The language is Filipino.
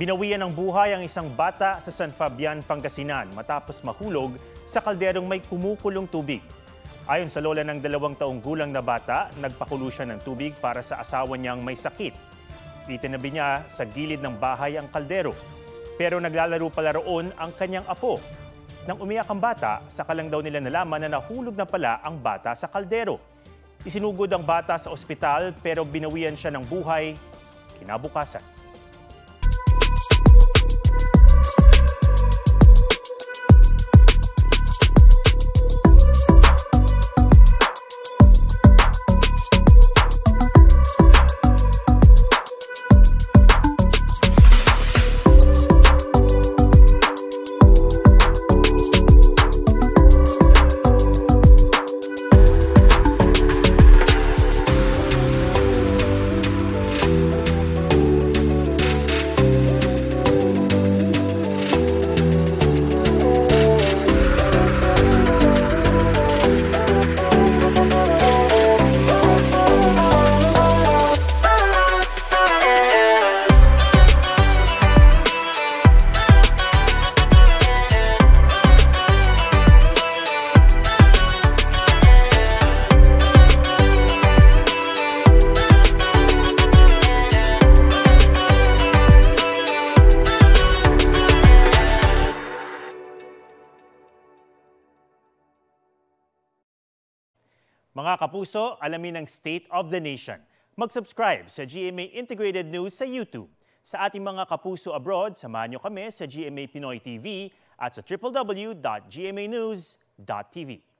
Binawian ng buhay ang isang bata sa San Fabian, Pangasinan matapos mahulog sa kalderong may kumukulong tubig. Ayon sa lola ng 2 taong gulang na bata, nagpakulo siya ng tubig para sa asawa niyang may sakit. Itinabi niya sa gilid ng bahay ang kaldero. Pero naglalaro pala roon ang kanyang apo. Nang umiyak ang bata, saka lang daw nila nalaman na nahulog na pala ang bata sa kaldero. Isinugod ang bata sa ospital pero binawian siya ng buhay kinabukasan. Mga kapuso, alamin ang State of the Nation. Mag-subscribe sa GMA Integrated News sa YouTube. Sa ating mga kapuso abroad, samahan niyo kami sa GMA Pinoy TV at sa www.gmanews.tv.